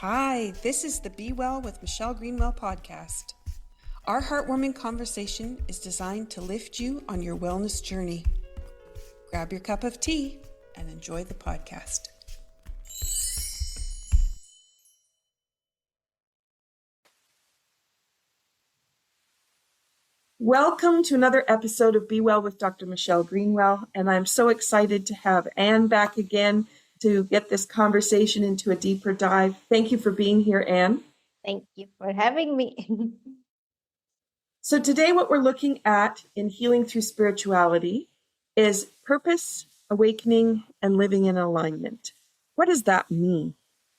Hi, this is the Be Well with Michelle Greenwell podcast. Our heartwarming conversation is designed to lift you on your wellness journey. Grab your cup of tea and enjoy the podcast. Welcome to another episode of Be Well with Dr. Michelle Greenwell, and I'm so excited to have Ann back again to get this conversation into a deeper dive. Thank you for being here, Ann. Thank you for having me. So today what we're looking at in Healing Through Spirituality is purpose, awakening, and living in alignment. What does that mean?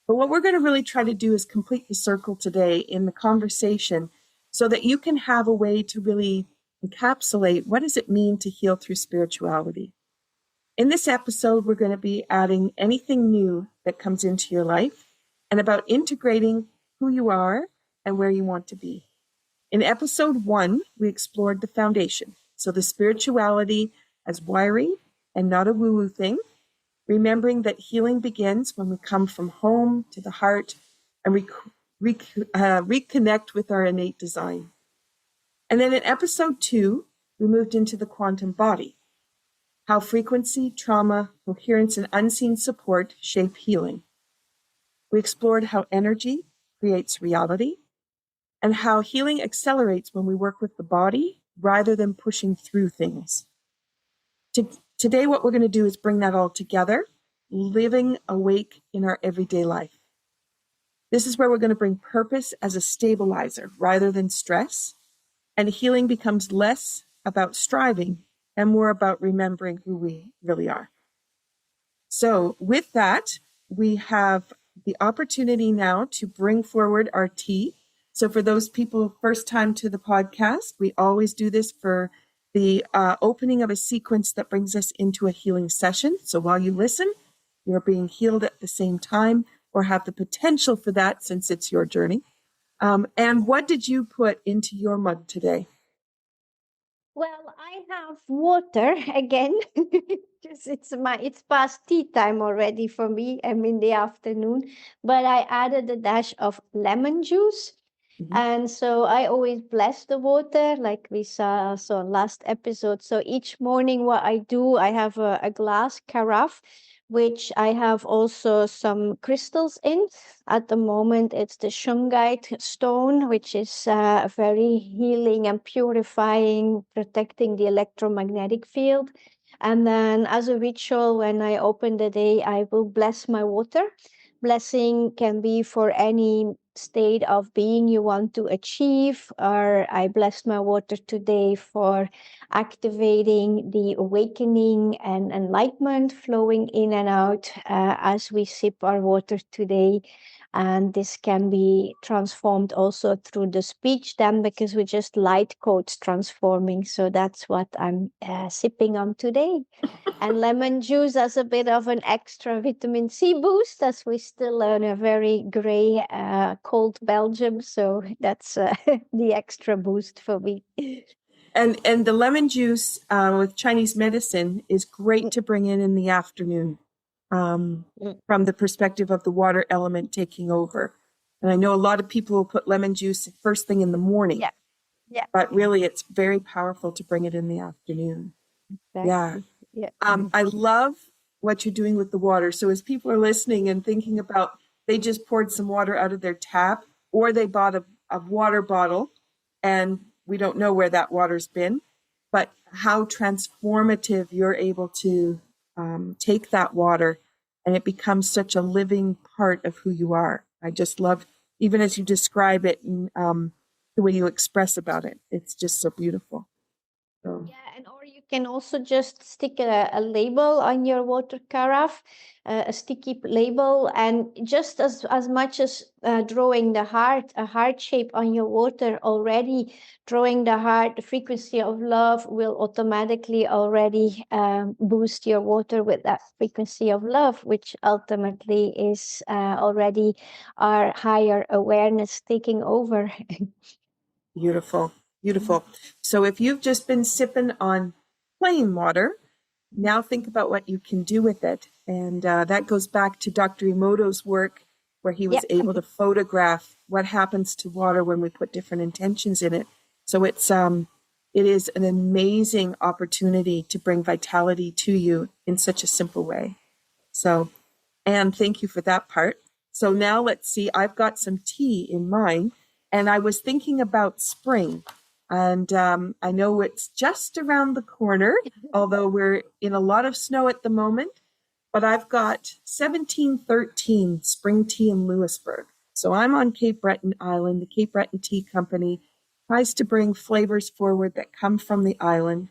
But what we're going to really try to do is complete the circle today in the conversation so that you can have a way to really encapsulate what does it mean to heal through spirituality. In this episode, we're going to be adding anything new that comes into your life and about integrating who you are and where you want to be. In episode 1, we explored the foundation. So the spirituality as wiring and not a woo-woo thing, remembering that healing begins when we come from home to the heart and reconnect with our innate design. And then in episode 2, we moved into the quantum body, how frequency, trauma, coherence, and unseen support shape healing. We explored how energy creates reality and how healing accelerates when we work with the body rather than pushing through things. Today, what we're going to do is bring that all together, living awake in our everyday life. This is where we're going to bring purpose as a stabilizer rather than stress, and healing becomes less about striving and more about remembering who we really are. So with that, we have the opportunity now to bring forward our tea. So for those people first time to the podcast, we always do this for the opening of a sequence that brings us into a healing session. So while you listen, you're being healed at the same time or have the potential for that since it's your journey. And what did you put into your mug today? Well, I have water again. Just it's past tea time already for me. I'm in the afternoon, but I added a dash of lemon juice. Mm-hmm. And so I always bless the water, like we saw last episode. So each morning, what I do, I have a glass carafe, which I have also some crystals in. At the moment, it's the shungite stone, which is very healing and purifying, protecting the electromagnetic field. And then as a ritual, when I open the day, I will bless my water. Blessing can be for any state of being you want to achieve, or I blessed my water today for activating the awakening and enlightenment flowing in and out as we sip our water today. And this can be transformed also through the speech then, because we just light codes transforming. So that's what I'm sipping on today. And lemon juice as a bit of an extra vitamin C boost, as we still in a very gray, cold Belgium. So that's the extra boost for me. And the lemon juice with Chinese medicine is great to bring in the afternoon from the perspective of the water element taking over. And I know a lot of people will put lemon juice first thing in the morning. Yeah. But really, it's very powerful to bring it in the afternoon. Exactly. Yeah. I love what you're doing with the water. So as people are listening and thinking about, they just poured some water out of their tap or they bought a water bottle and we don't know where that water's been, but how transformative you're able to take that water and it becomes such a living part of who you are. I just love, even as you describe it and the way you express about it, it's just so beautiful. So. Yeah, and or you can also just stick a label on your water carafe, a sticky label, and just as much as drawing a heart shape on your water already, drawing the heart, the frequency of love will automatically already boost your water with that frequency of love, which ultimately is already our higher awareness taking over. Beautiful. Beautiful. So if you've just been sipping on plain water, now think about what you can do with it. And that goes back to Dr. Emoto's work where he was Yep. able to photograph what happens to water when we put different intentions in it. So it is an amazing opportunity to bring vitality to you in such a simple way. So, Anne, thank you for that part. So now let's see, I've got some tea in mine, and I was thinking about spring. And I know it's just around the corner, although we're in a lot of snow at the moment. But I've got 1713 spring tea in Louisburg. So I'm on Cape Breton Island. The Cape Breton Tea Company tries to bring flavors forward that come from the island.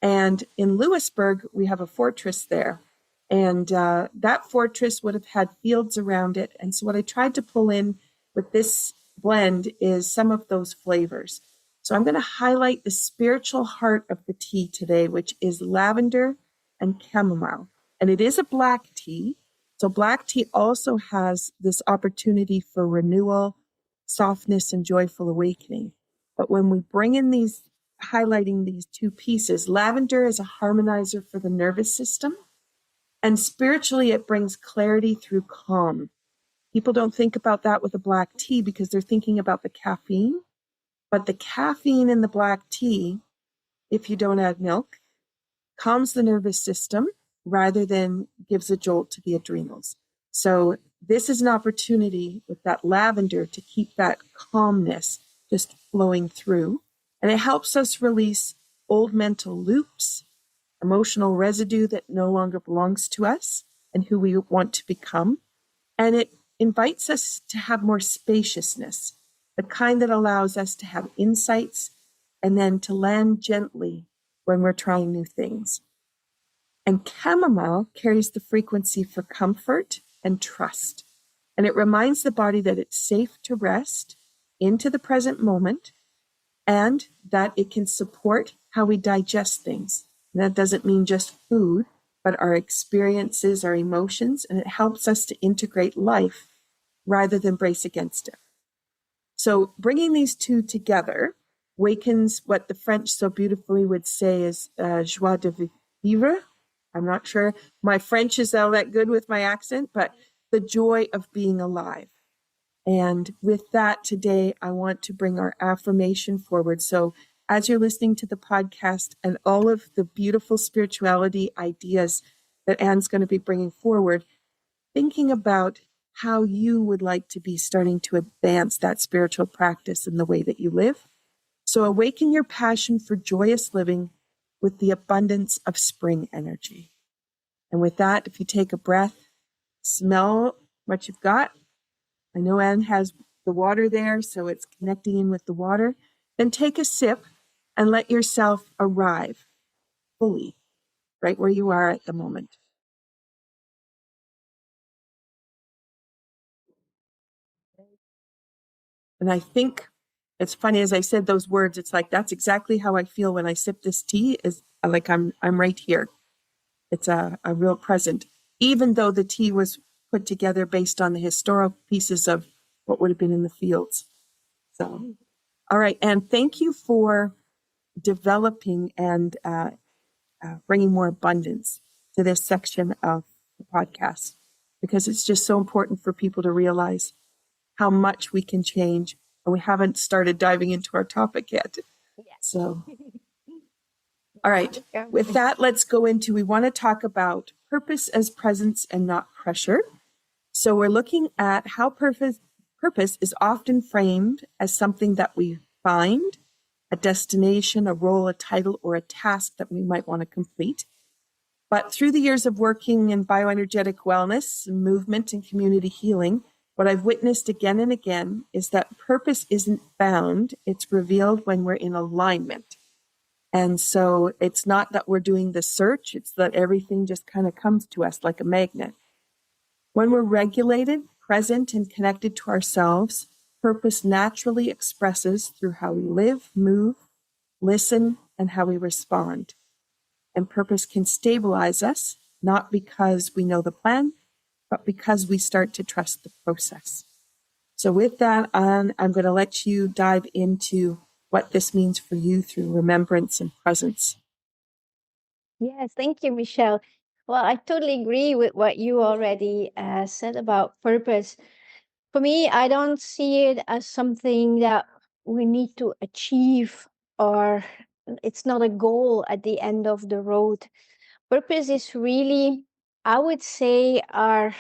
And in Louisburg, we have a fortress there. And that fortress would have had fields around it. And so what I tried to pull in with this blend is some of those flavors. So I'm going to highlight the spiritual heart of the tea today, which is lavender and chamomile. And it is a black tea. So black tea also has this opportunity for renewal, softness, and joyful awakening. But when we bring in these, highlighting these two pieces, lavender is a harmonizer for the nervous system. And spiritually, it brings clarity through calm. People don't think about that with a black tea because they're thinking about the caffeine. But the caffeine in the black tea, if you don't add milk, calms the nervous system rather than gives a jolt to the adrenals. So this is an opportunity with that lavender to keep that calmness just flowing through. And it helps us release old mental loops, emotional residue that no longer belongs to us and who we want to become. And it invites us to have more spaciousness, the kind that allows us to have insights and then to land gently when we're trying new things. And chamomile carries the frequency for comfort and trust. And it reminds the body that it's safe to rest into the present moment and that it can support how we digest things. And that doesn't mean just food, but our experiences, our emotions, and it helps us to integrate life rather than brace against it. So bringing these two together wakens what the French so beautifully would say is joie de vivre. I'm not sure my French is all that good with my accent, but the joy of being alive. And with that today, I want to bring our affirmation forward. So as you're listening to the podcast and all of the beautiful spirituality ideas that Anne's going to be bringing forward, thinking about how you would like to be starting to advance that spiritual practice in the way that you live. So awaken your passion for joyous living with the abundance of spring energy. And with that, if you take a breath, smell what you've got. I know Anne has the water there, so it's connecting in with the water. Then take a sip and let yourself arrive fully right where you are at the moment. And I think it's funny, as I said those words, it's like that's exactly how I feel when I sip this tea, is like I'm right here. It's a real present, even though the tea was put together based on the historical pieces of what would have been in the fields. So, all right. And thank you for developing and bringing more abundance to this section of the podcast, because it's just so important for people to realize how much we can change. And we haven't started diving into our topic yet. So, all right. With that, let's go into, we want to talk about purpose as presence and not pressure. So we're looking at how purpose is often framed as something that we find, a destination, a role, a title, or a task that we might want to complete. But through the years of working in bioenergetic wellness, movement, and community healing, what I've witnessed again and again is that purpose isn't found, it's revealed when we're in alignment. And so it's not that we're doing the search, it's that everything just kind of comes to us like a magnet. When we're regulated, present, and connected to ourselves, purpose naturally expresses through how we live, move, listen, and how we respond. And purpose can stabilize us, not because we know the plan, but because we start to trust the process. So with that, I'm going to let you dive into what this means for you through remembrance and presence. Yes, thank you, Michelle. Well, I totally agree with what you already said about purpose. For me, I don't see it as something that we need to achieve, or it's not a goal at the end of the road. Purpose is really, I would say, our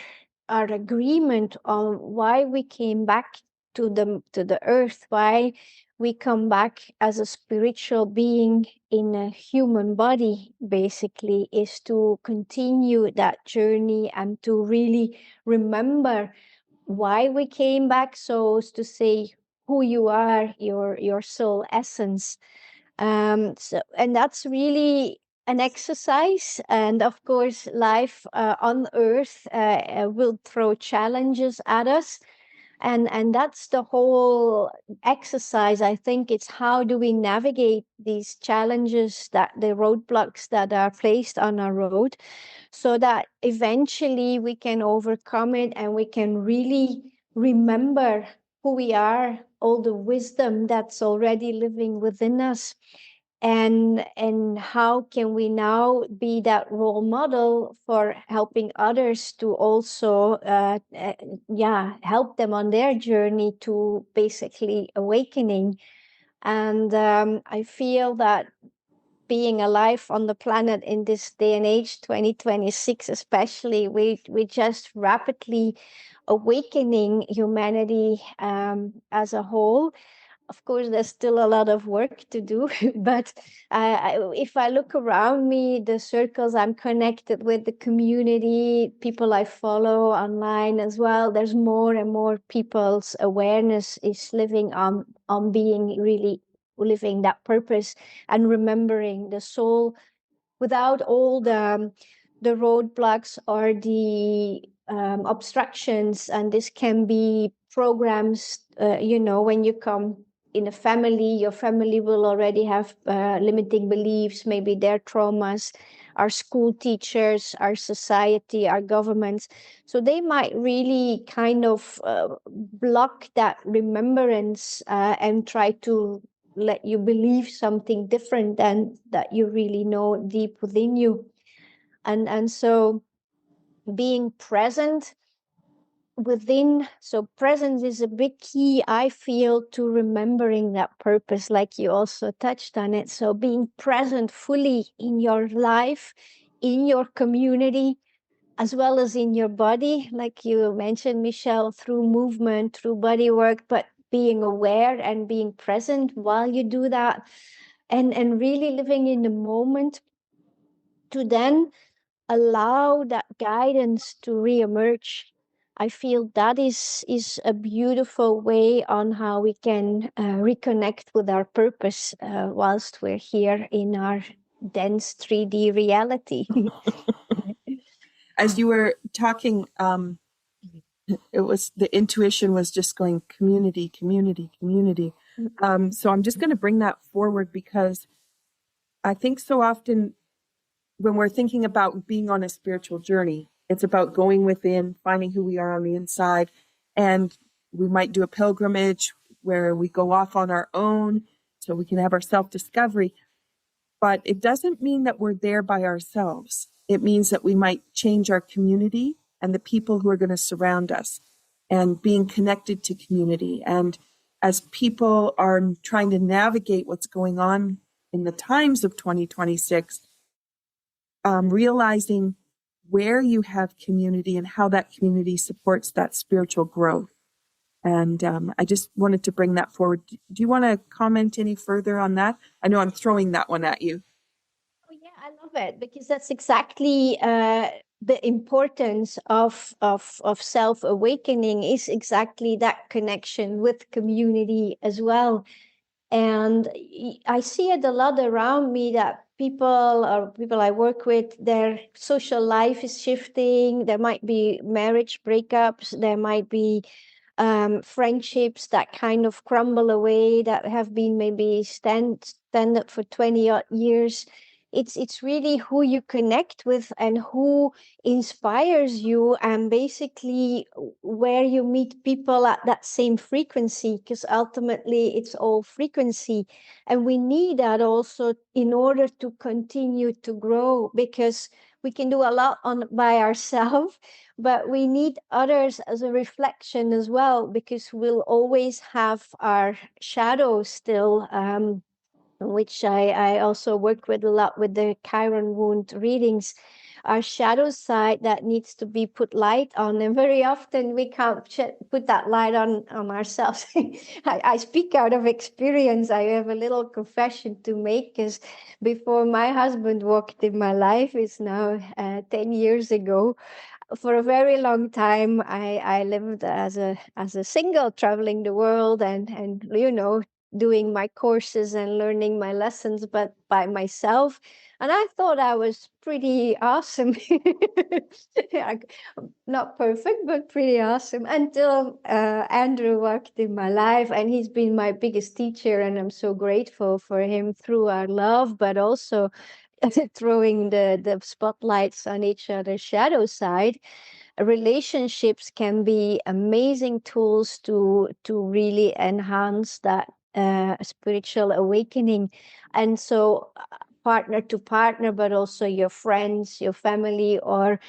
agreement on why we came back to the earth, why we come back as a spiritual being in a human body, basically, is to continue that journey and to really remember why we came back, so as to say who you are, your soul essence. So, and that's really an exercise. And of course, life on earth will throw challenges at us, and that's the whole exercise. I think it's how do we navigate these challenges, that the roadblocks that are placed on our road, so that eventually we can overcome it and we can really remember who we are, all the wisdom that's already living within us, and how can we now be that role model for helping others to also yeah, help them on their journey to basically awakening. And I feel that being alive on the planet in this day and age, 2026 especially, we just rapidly awakening humanity as a whole. Of course, there's still a lot of work to do, but if I look around me, the circles I'm connected with, the community, people I follow online as well, there's more and more people's awareness is living on being really living that purpose and remembering the soul without all the roadblocks or the obstructions. And this can be programs, when you come in a family, your family will already have limiting beliefs, maybe their traumas, our school teachers, our society, our governments. So they might really kind of block that remembrance and try to let you believe something different than that you really know deep within you. And so being present within, so presence is a big key, I feel, to remembering that purpose, like you also touched on it. So being present fully in your life, in your community, as well as in your body, like you mentioned, Michelle, through movement, through body work, but being aware and being present while you do that, and really living in the moment to then allow that guidance to reemerge. I feel that is a beautiful way on how we can reconnect with our purpose whilst we're here in our dense 3D reality. As you were talking, it was the intuition was just going community, community, community. So I'm just going to bring that forward because I think so often when we're thinking about being on a spiritual journey, it's about going within, finding who we are on the inside. And we might do a pilgrimage where we go off on our own so we can have our self-discovery. But it doesn't mean that we're there by ourselves. It means that we might change our community and the people who are going to surround us and being connected to community. And as people are trying to navigate what's going on in the times of 2026, realizing where you have community and how that community supports that spiritual growth. And I just wanted to bring that forward. Do you want to comment any further on that? I know I'm throwing that one at you. Oh yeah, I love it, because that's exactly the importance of self awakening, is exactly that connection with community as well. And I see it a lot around me, that people I work with, their social life is shifting. There might be marriage breakups, there might be friendships that kind of crumble away, that have been maybe standard for 20 odd years. It's really who you connect with and who inspires you, and basically where you meet people at that same frequency, because ultimately it's all frequency. And we need that also in order to continue to grow, because We can do a lot on by ourselves, but we need others as a reflection as well, because we'll always have our shadow still, which I also work with a lot with the Chiron wound readings, our shadow side that needs to be put light on. And very often we can't put that light on ourselves. I speak out of experience. I have a little confession to make, because before my husband walked in my life, it's now 10 years ago, for a very long time I lived as a single, traveling the world, and doing my courses and learning my lessons, but by myself. And I thought I was pretty awesome. Not perfect, but pretty awesome, until Andrew walked in my life, and he's been my biggest teacher, and I'm so grateful for him, through our love, but also throwing the spotlights on each other's shadow side. Relationships can be amazing tools to really enhance that spiritual awakening. And so partner to partner, but also your friends, your family, or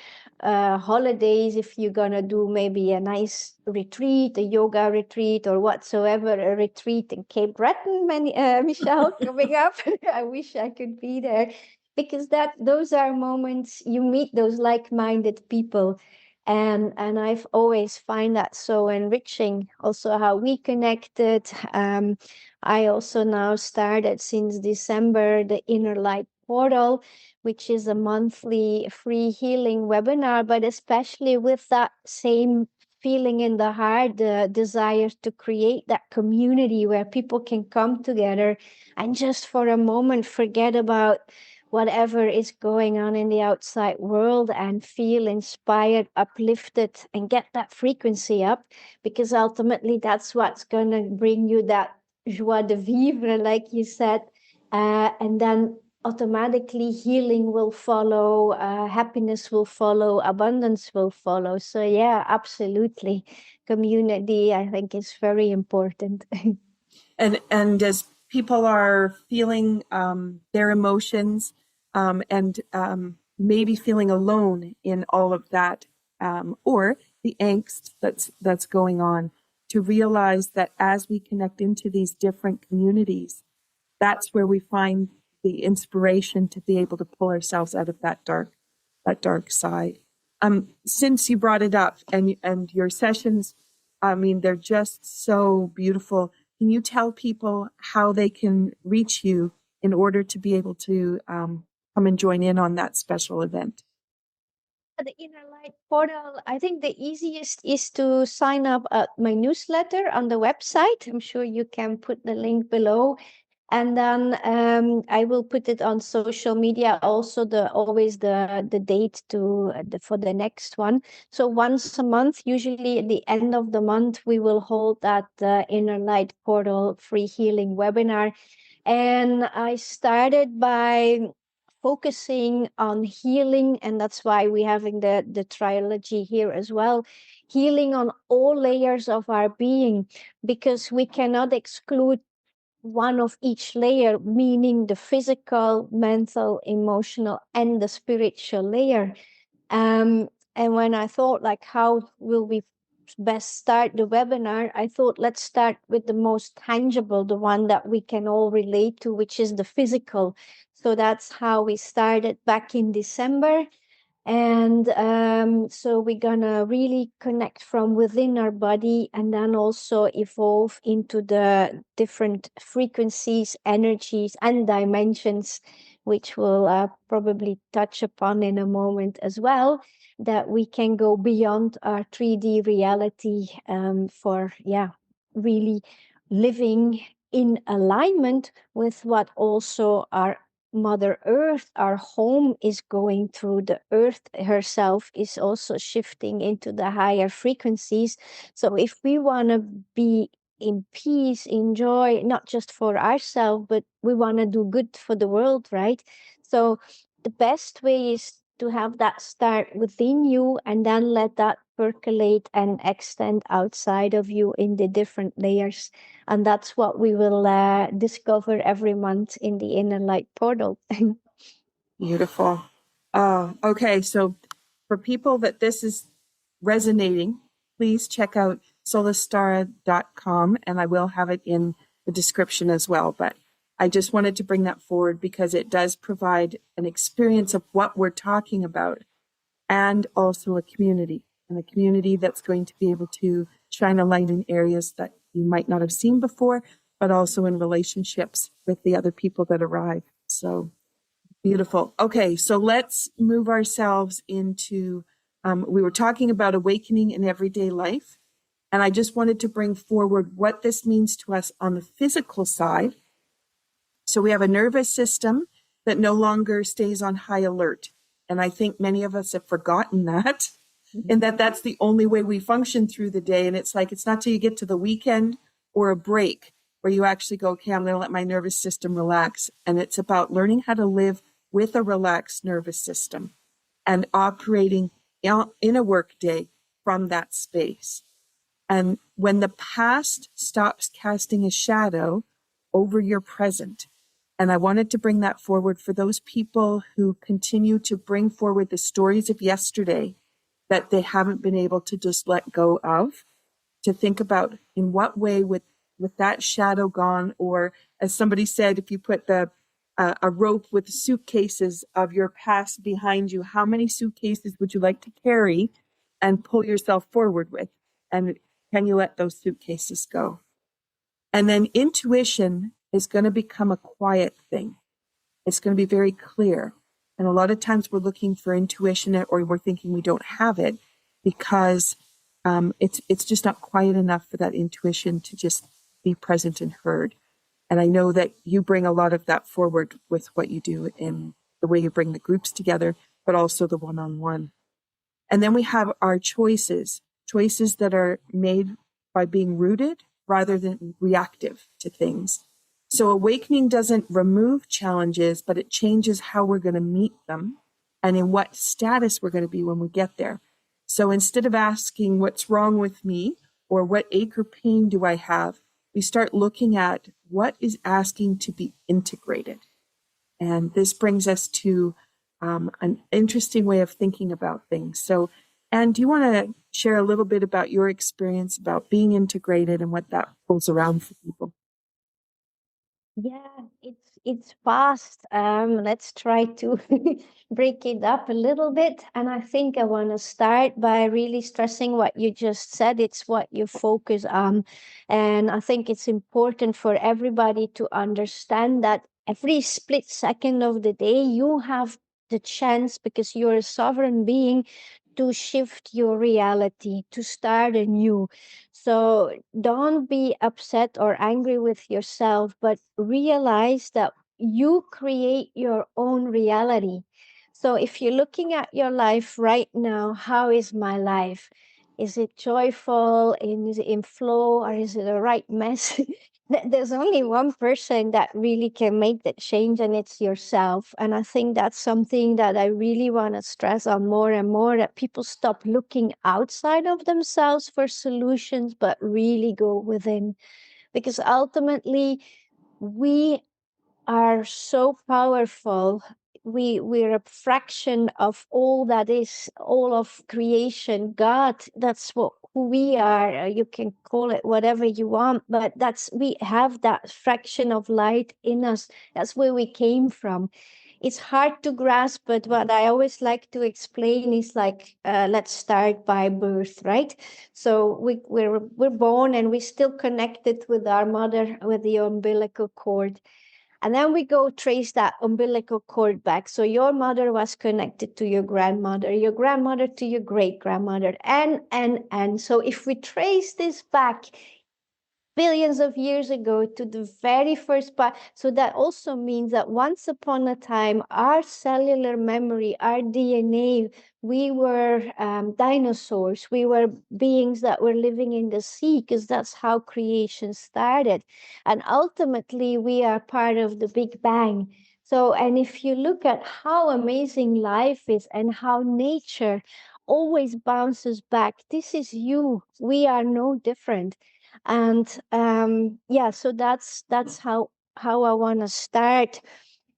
holidays, if you're gonna do maybe a nice retreat, a yoga retreat, or whatsoever, a retreat in Cape Breton, Michelle, coming up. I wish I could be there, because those are moments you meet those like-minded people. And I've always find that so enriching, also how we connected. I also now started since December the Inner Light Portal, which is a monthly free healing webinar, but especially with that same feeling in the heart, the desire to create that community where people can come together and just for a moment forget about whatever is going on in the outside world and feel inspired, uplifted, and get that frequency up, because ultimately that's what's going to bring you that joie de vivre, like you said. And then automatically healing will follow, happiness will follow, abundance will follow. So yeah, absolutely. Community, I think, is very important. And as people are feeling their emotions and maybe feeling alone in all of that, or the angst that's going on, to realize that as we connect into these different communities, that's where we find the inspiration to be able to pull ourselves out of that dark side. Since you brought it up, and your sessions, I mean, they're just so beautiful. Can you tell people how they can reach you in order to be able to come and join in on that special event? The Inner Light Portal, I think the easiest is to sign up at my newsletter on the website. I'm sure you can put the link below. And then I will put it on social media also, always the date for the next one. So once a month, usually at the end of the month, we will hold that Inner Light Portal free healing webinar. And I started by focusing on healing, and that's why we're having the trilogy here as well. Healing on all layers of our being, because we cannot exclude one of each layer, meaning the physical, mental, emotional, and the spiritual layer. And when I thought, like, how will we best start the webinar, I thought, let's start with the most tangible, the one that we can all relate to, which is the physical. So that's how we started back in December. And so we're gonna really connect from within our body, and then also evolve into the different frequencies, energies, and dimensions, which we'll probably touch upon in a moment as well, that we can go beyond our 3D reality, for, yeah, really living in alignment with what also our Mother Earth, our home, is going through. The Earth herself is also shifting into the higher frequencies. So if we want to be in peace, in joy, not just for ourselves, but we want to do good for the world, right? So the best way is to have that start within you, and then let that percolate and extend outside of you in the different layers. And that's what we will discover every month in the Inner Light Portal. Beautiful. Okay. So for people that this is resonating, please check out solistara.com, and I will have it in the description as well. But I just wanted to bring that forward because it does provide an experience of what we're talking about, and also a community, and a community that's going to be able to shine a light in areas that you might not have seen before, but also in relationships with the other people that arrive. So beautiful. Okay, so let's move ourselves into, we were talking about awakening in everyday life. And I just wanted to bring forward what this means to us on the physical side. So we have a nervous system that no longer stays on high alert. And I think many of us have forgotten that, and that's the only way we function through the day. And it's like, it's not till you get to the weekend or a break where you actually go, okay, I'm going to let my nervous system relax. And it's about learning how to live with a relaxed nervous system and operating in a work day from that space. And when the past stops casting a shadow over your present, and I wanted to bring that forward for those people who continue to bring forward the stories of yesterday that they haven't been able to just let go of, to think about in what way with that shadow gone, or as somebody said, if you put a rope with suitcases of your past behind you, how many suitcases would you like to carry and pull yourself forward with? And can you let those suitcases go? And then intuition is going to become a quiet thing. It's going to be very clear. And a lot of times we're looking for intuition, or we're thinking we don't have it because it's just not quiet enough for that intuition to just be present and heard. And I know that you bring a lot of that forward with what you do in the way you bring the groups together, but also the one-on-one. And then we have our choices that are made by being rooted rather than reactive to things. So awakening doesn't remove challenges, but it changes how we're going to meet them and in what status we're going to be when we get there. So instead of asking what's wrong with me or what ache or pain do I have, we start looking at what is asking to be integrated. And this brings us to an interesting way of thinking about things. So, Anne, do you want to share a little bit about your experience about being integrated and what that pulls around for people? Yeah, it's fast. Let's try to break it up a little bit. And I think I want to start by really stressing what you just said. It's what you focus on. And I think it's important for everybody to understand that every split second of the day, you have the chance, because you're a sovereign being, to shift your reality, to start anew. So don't be upset or angry with yourself, but realize that you create your own reality. So if you're looking at your life right now, how is my life? Is it joyful? Is it in flow? Or is it a right mess? There's only one person that really can make that change, and it's yourself. And I think that's something that I really want to stress on more and more, that people stop looking outside of themselves for solutions, but really go within. Because ultimately, we are so powerful. We're a fraction of all that is, all of creation. God, that's what who we are. You can call it whatever you want, but that's, we have that fraction of light in us. That's where we came from. It's hard to grasp, but what I always like to explain is like, let's start by birth, right? So we're born, and we're still connected with our mother, with the umbilical cord. And then we go trace that umbilical cord back. So your mother was connected to your grandmother to your great grandmother, and. So if we trace this back billions of years ago to the very first part. So that also means that once upon a time, our cellular memory, our DNA, we were dinosaurs. We were beings that were living in the sea, because that's how creation started. And ultimately, we are part of the Big Bang. So, and if you look at how amazing life is and how nature always bounces back, this is you. We are no different. And yeah, so that's how I want to start.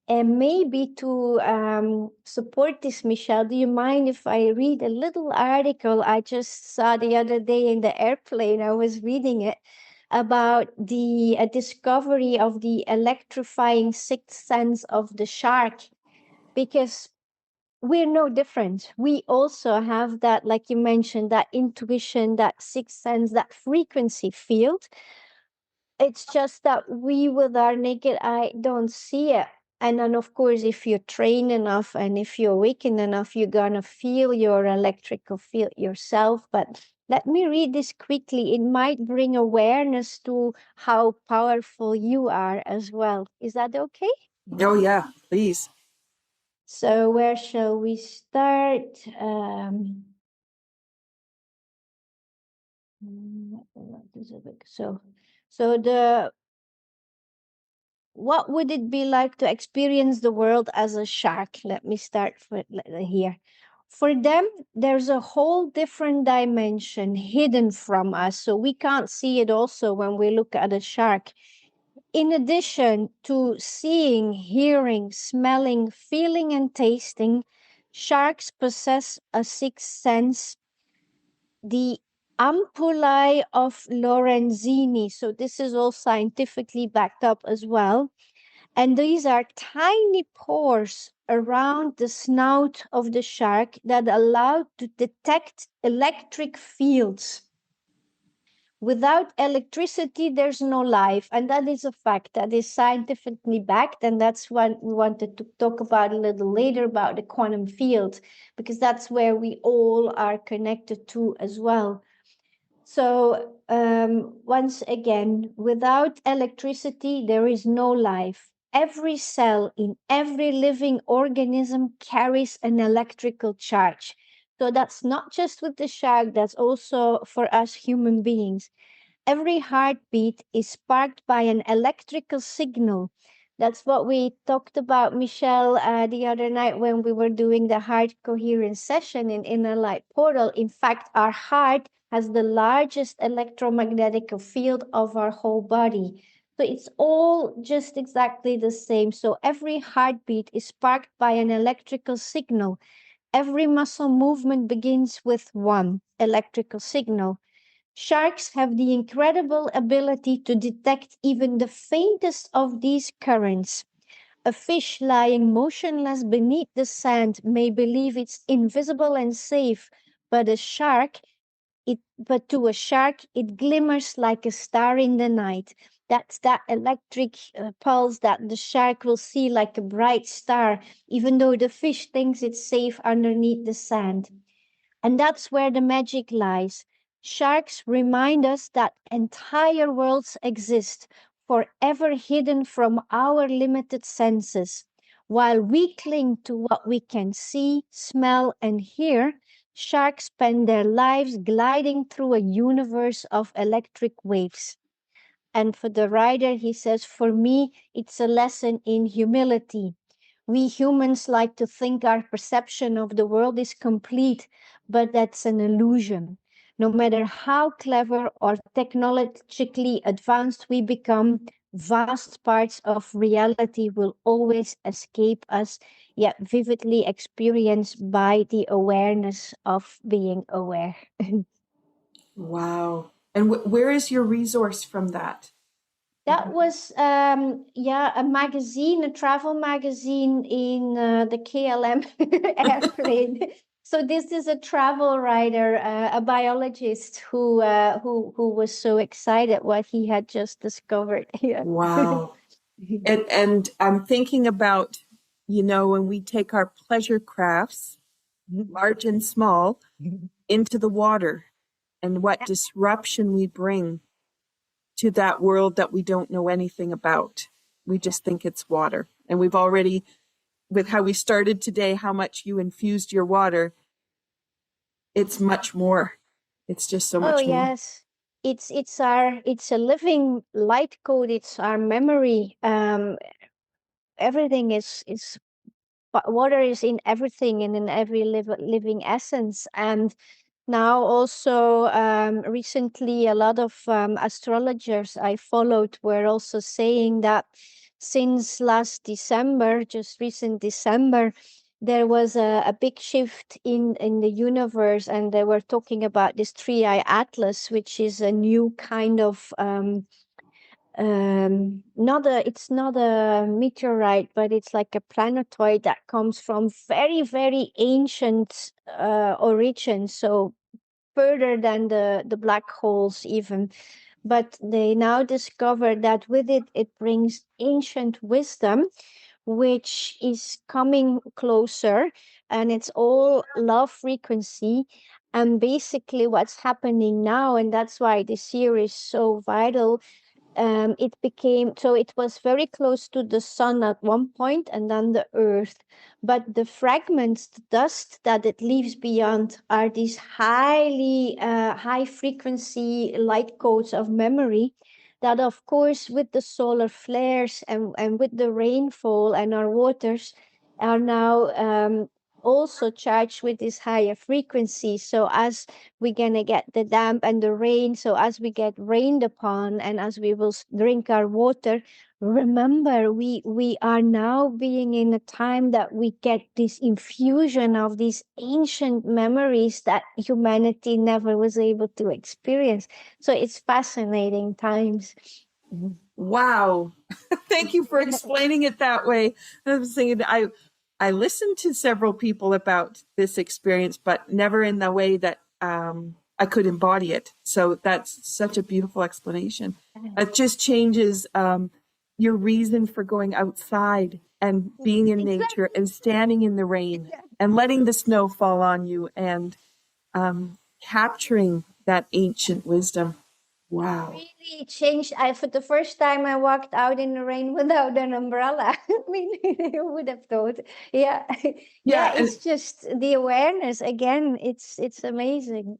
And maybe to support this, Michelle, do you mind if I read a little article I just saw the other day in the airplane? I was reading it about the discovery of the electrifying sixth sense of the shark, because we're no different. We also have that, like you mentioned, that intuition, that sixth sense, that frequency field. It's just that we, with our naked eye, don't see it. And then, of course, if you train enough and if you awaken enough, you're going to feel your electrical field yourself. But let me read this quickly. It might bring awareness to how powerful you are as well. Is that okay? Oh, yeah, please. So where shall we start? So the what would it be like to experience the world as a shark? Let me start here. For them, there's a whole different dimension hidden from us, so we can't see it also when we look at a shark. In addition to seeing, hearing, smelling, feeling, and tasting, sharks possess a sixth sense, the ampullae of Lorenzini. So this is all scientifically backed up as well. And these are tiny pores around the snout of the shark that allow to detect electric fields. Without electricity, there's no life. And that is a fact that is scientifically backed. And that's what we wanted to talk about a little later about the quantum field, because that's where we all are connected to as well. So once again, without electricity, there is no life. Every cell in every living organism carries an electrical charge. So that's not just with the shark, that's also for us human beings. Every heartbeat is sparked by an electrical signal. That's what we talked about, Michelle, the other night when we were doing the heart coherence session in Inner Light Portal. In fact, our heart has the largest electromagnetic field of our whole body. So it's all just exactly the same. So every heartbeat is sparked by an electrical signal. Every muscle movement begins with one electrical signal. Sharks have the incredible ability to detect even the faintest of these currents. A fish lying motionless beneath the sand may believe it's invisible and safe, but to a shark, it glimmers like a star in the night. That's that electric pulse that the shark will see like a bright star, even though the fish thinks it's safe underneath the sand. And that's where the magic lies. Sharks remind us that entire worlds exist, forever hidden from our limited senses. While we cling to what we can see, smell, and hear, sharks spend their lives gliding through a universe of electric waves. And for the writer, he says, for me, it's a lesson in humility. We humans like to think our perception of the world is complete, but that's an illusion. No matter how clever or technologically advanced we become, vast parts of reality will always escape us, yet vividly experienced by the awareness of being aware. Wow. And where is your resource from that? That was a magazine, a travel magazine in the KLM airplane. So this is a travel writer, a biologist who was so excited what he had just discovered. Yeah. Wow. And I'm thinking about, when we take our pleasure crafts, large and small, into the water and what disruption we bring to that world that we don't know anything about. We just think it's water. And we've already, with how we started today, how much you infused your water, it's much more. It's just so Oh much more. yes. It's a living light code. It's our memory. Everything is but water is in everything and in every living essence. And now also recently a lot of astrologers I followed were also saying that since last December, just recent December, there was a big shift in the universe, and they were talking about this three-eye atlas, which is a new kind of not a it's not a meteorite, but it's like a planetoid that comes from very, very ancient origin, so further than the black holes even. But they now discover that with it, it brings ancient wisdom, which is coming closer, and it's all love frequency. And basically, what's happening now, and that's why this year is so vital, it became so it was very close to the sun at one point and then the earth, but the fragments, the dust that it leaves beyond, are these high frequency light codes of memory that, of course, with the solar flares and with the rainfall and our waters, are now also charged with this higher frequency. So as we're gonna get the damp and the rain, so as we get rained upon and as we will drink our water, remember, we are now being in a time that we get this infusion of these ancient memories that humanity never was able to experience. So it's fascinating times. Wow. Thank you for explaining it that way. I was thinking, I listened to several people about this experience, but never in the way that I could embody it. So that's such a beautiful explanation. It just changes your reason for going outside and being in nature and standing in the rain and letting the snow fall on you and capturing that ancient wisdom. Wow. Really changed. For the first time, I walked out in the rain without an umbrella. I mean, who would have thought? Yeah, yeah. Yeah. It's just the awareness again. It's amazing.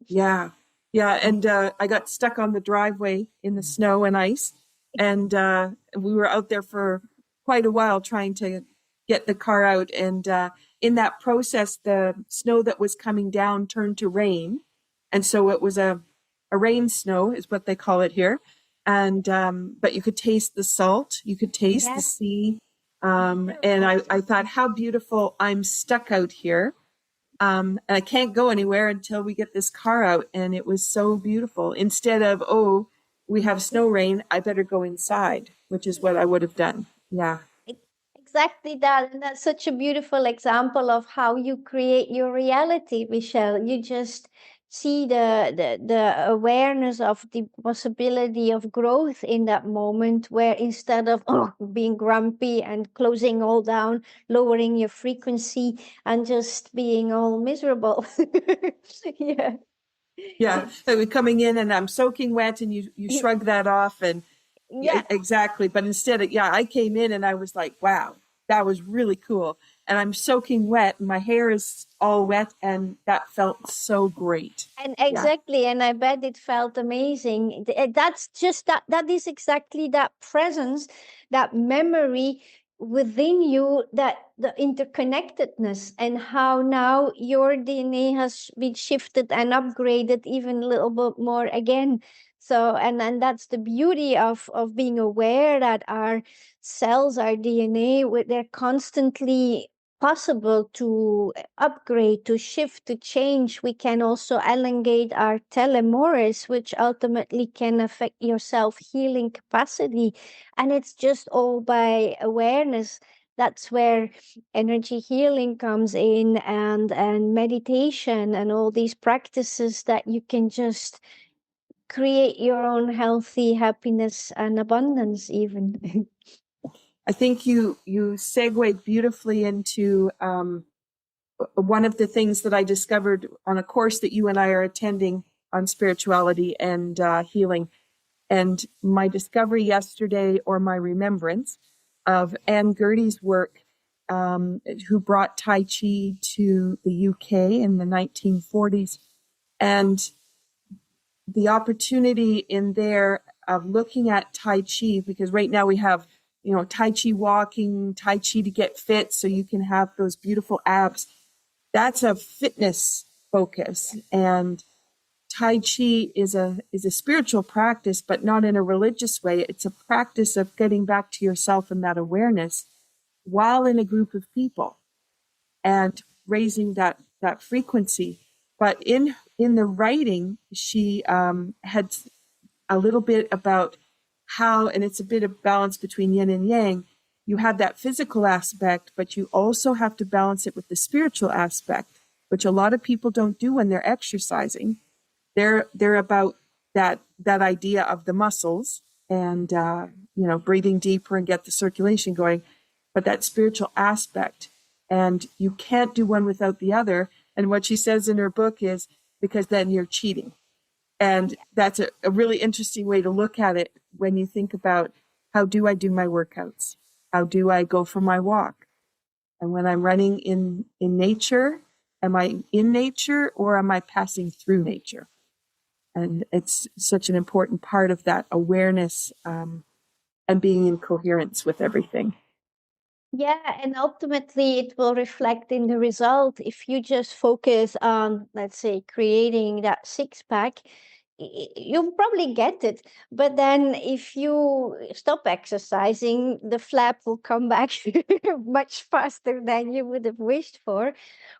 Yeah. Yeah. And I got stuck on the driveway in the snow and ice. And we were out there for quite a while trying to get the car out. And in that process, the snow that was coming down turned to rain. And so it was a rain snow, is what they call it here. And but you could taste the salt, you could taste the sea. And I thought, how beautiful. I'm stuck out here. And I can't go anywhere until we get this car out. And it was so beautiful. Instead of, oh, we have snow rain, I better go inside, which is what I would have done. Yeah. Exactly that. And that's such a beautiful example of how you create your reality, Michelle. You just see the awareness of the possibility of growth in that moment, where instead of being grumpy and closing all down, lowering your frequency and just being all miserable. Yeah. Yeah. So we're coming in and I'm soaking wet and you shrug that off and yeah, Yeah. exactly. But instead of, I came in and I was like, wow, that was really cool. And I'm soaking wet and my hair is all wet and that felt so great. And Yeah. exactly, and I bet it felt amazing. That's just that is exactly that presence, that memory within you, that the interconnectedness, and how now your DNA has been shifted and upgraded even a little bit more again. So and that's the beauty of being aware that our cells, our DNA, they're constantly possible to upgrade, to shift, to change. We can also elongate our telomeres, which ultimately can affect your self healing capacity. And it's just all by awareness. That's where energy healing comes in, and meditation and all these practices that you can just create your own healthy happiness and abundance even. I think you segued beautifully into one of the things that I discovered on a course that you and I are attending on spirituality and healing. And my discovery yesterday, or my remembrance of Anne Gertie's work, who brought Tai Chi to the UK in the 1940s. And the opportunity in there of looking at Tai Chi, because right now we have, Tai Chi walking, Tai Chi to get fit so you can have those beautiful abs. That's a fitness focus. And Tai Chi is a spiritual practice, but not in a religious way. It's a practice of getting back to yourself and that awareness while in a group of people and raising that frequency. But in the writing, she had a little bit about how, and it's a bit of balance between yin and yang. You have that physical aspect, but you also have to balance it with the spiritual aspect, which a lot of people don't do when they're exercising. They're about that idea of the muscles and breathing deeper and get the circulation going, but that spiritual aspect, and you can't do one without the other. And what she says in her book is, because then you're cheating. And that's a really interesting way to look at it when you think about, how do I do my workouts? How do I go for my walk? And when I'm running in nature, am I in nature or am I passing through nature? And it's such an important part of that awareness and being in coherence with everything. Yeah, and ultimately it will reflect in the result. If you just focus on, let's say, creating that six pack, you'll probably get it. But then if you stop exercising, the flap will come back much faster than you would have wished for.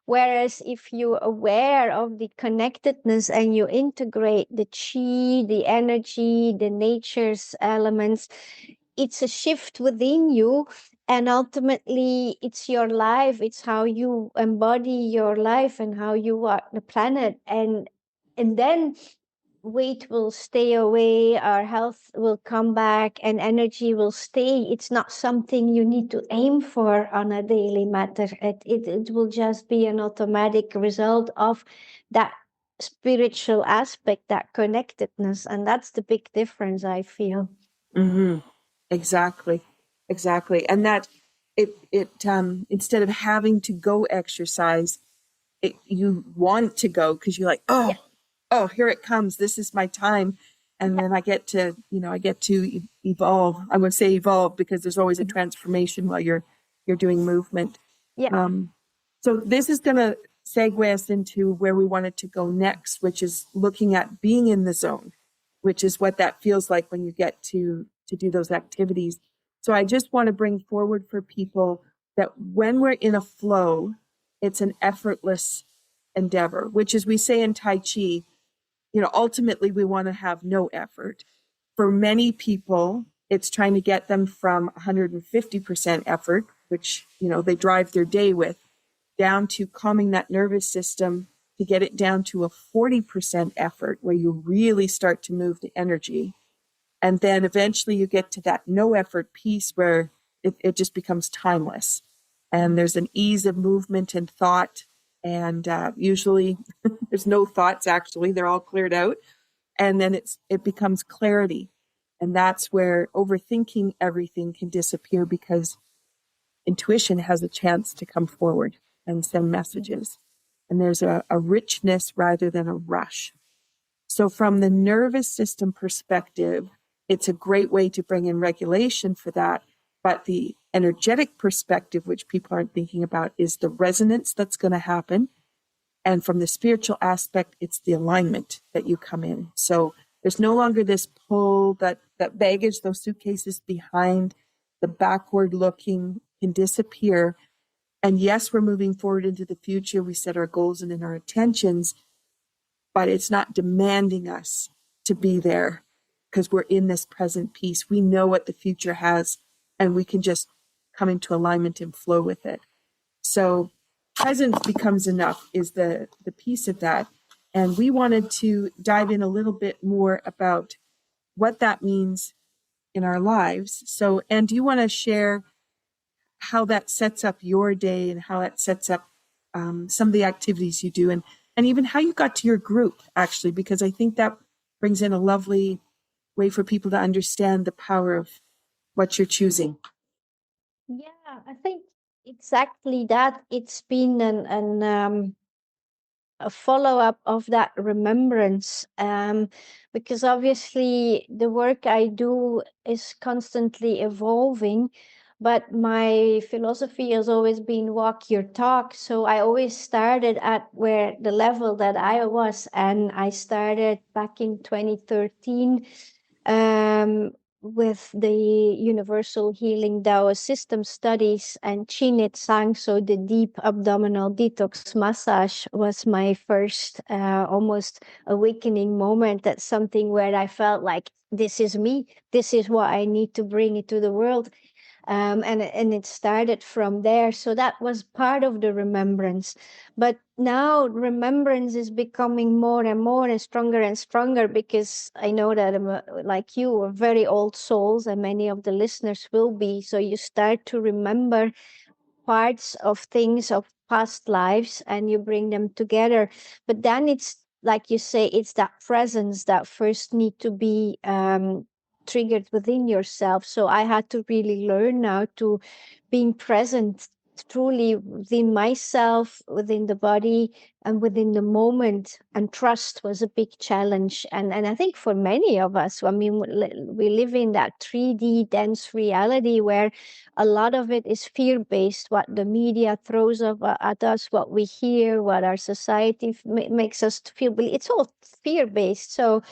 Whereas if you're aware of the connectedness and you integrate the chi, the energy, the nature's elements, it's a shift within you, and ultimately it's your life, it's how you embody your life and how you walk the planet, and then weight will stay away, our health will come back, and energy will stay. It's not something you need to aim for on a daily matter. It will just be an automatic result of that spiritual aspect, that connectedness, and that's the big difference, I feel. Mm-hmm. Exactly. And that it instead of having to go exercise, you want to go because you're like, Yeah, oh, here it comes. This is my time. And then I get to evolve. I would say evolve because there's always a transformation while you're doing movement. yeah. So this is going to segue us into where we wanted to go next, which is looking at being in the zone, which is what that feels like when you get to do those activities. So I just want to bring forward for people that when we're in a flow, it's an effortless endeavor, which, as we say in Tai Chi, ultimately we want to have no effort. For many people, it's trying to get them from 150% effort, which, they drive their day with, down to calming that nervous system to get it down to a 40% effort where you really start to move the energy. And then eventually you get to that no effort piece where it just becomes timeless. And there's an ease of movement and thought. And usually there's no thoughts, actually. They're all cleared out. And then it becomes clarity. And that's where overthinking everything can disappear because intuition has a chance to come forward and send messages. And there's a richness rather than a rush. So from the nervous system perspective, it's a great way to bring in regulation for that. But the energetic perspective, which people aren't thinking about, is the resonance that's going to happen. And from the spiritual aspect, it's the alignment that you come in. So there's no longer this pull, that baggage, those suitcases behind, the backward looking can disappear. And yes, we're moving forward into the future. We set our goals and in our intentions, but it's not demanding us to be there because we're in this present piece. We know what the future has, and we can just come into alignment and flow with it. So presence becomes enough is the piece of that. And we wanted to dive in a little bit more about what that means in our lives. So, Anne, do you want to share how that sets up your day and how it sets up some of the activities you do, and even how you got to your group, actually, because I think that brings in a lovely way for people to understand the power of what you're choosing. Yeah, I think exactly that. It's been a follow-up of that remembrance, because obviously the work I do is constantly evolving, But my philosophy has always been walk your talk. So I always started at where the level that I was. And I started back in 2013 with the Universal Healing Dao System studies and Chin It Sang. So the deep abdominal detox massage was my first almost awakening moment. That's something where I felt like this is me. This is what I need to bring into the world. And it started from there. So that was part of the remembrance. But now remembrance is becoming more and stronger because I know that like you are very old souls, and many of the listeners will be. So you start to remember parts of things of past lives and you bring them together. But then it's like you say, it's that presence that first need to be triggered within yourself. So I had to really learn now to being present truly within myself, within the body, and within the moment. And trust was a big challenge. And I think for many of us, I mean, we live in that 3D dense reality where a lot of it is fear-based, what the media throws at us, what we hear, what our society makes us feel. It's all fear-based. So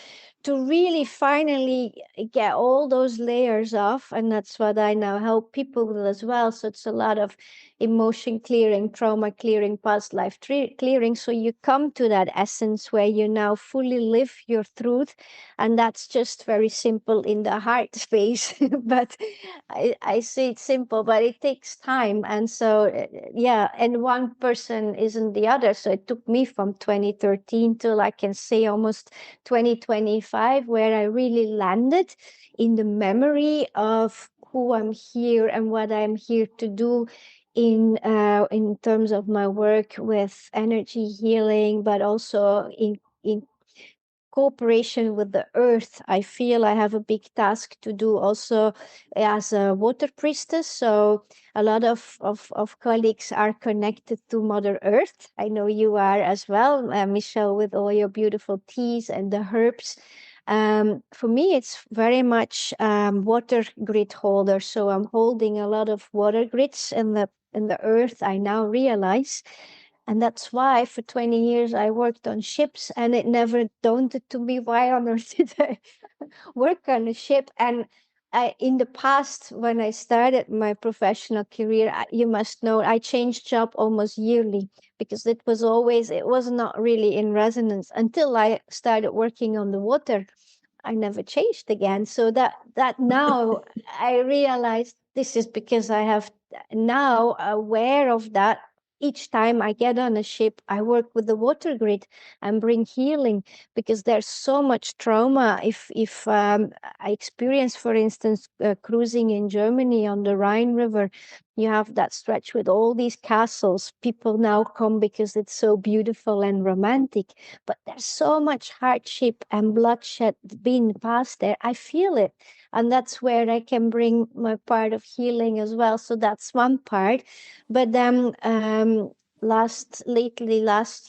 to really finally get all those layers off, and that's what I now help people with as well. So it's a lot of emotion clearing, trauma clearing, past life clearing. So you come to that essence where you now fully live your truth, and that's just very simple in the heart space. But I say it's simple, but it takes time. And so, yeah, and one person isn't the other. So it took me from 2013 till I can say almost 2025, where I really landed in the memory of who I'm here and what I'm here to do in terms of my work with energy healing, but also in cooperation with the earth. I feel I have a big task to do also as a water priestess. So a lot of colleagues are connected to Mother Earth. I know you are as well, Michelle, with all your beautiful teas and the herbs. For me, it's very much water grid holder. So I'm holding a lot of water grids in the earth, I now realize. And that's why for 20 years I worked on ships, and it never dawned to me why on earth did I work on a ship. And in the past, when I started my professional career, you must know I changed job almost yearly because it was not really in resonance until I started working on the water. I never changed again. So that now I realized this is because I have now aware of that. Each time I get on a ship, I work with the water grid and bring healing because there's so much trauma. If I experience, for instance, cruising in Germany on the Rhine River, you have that stretch with all these castles. People now come because it's so beautiful and romantic, but there's so much hardship and bloodshed being passed there. I feel it. And that's where I can bring my part of healing as well. So that's one part. But then last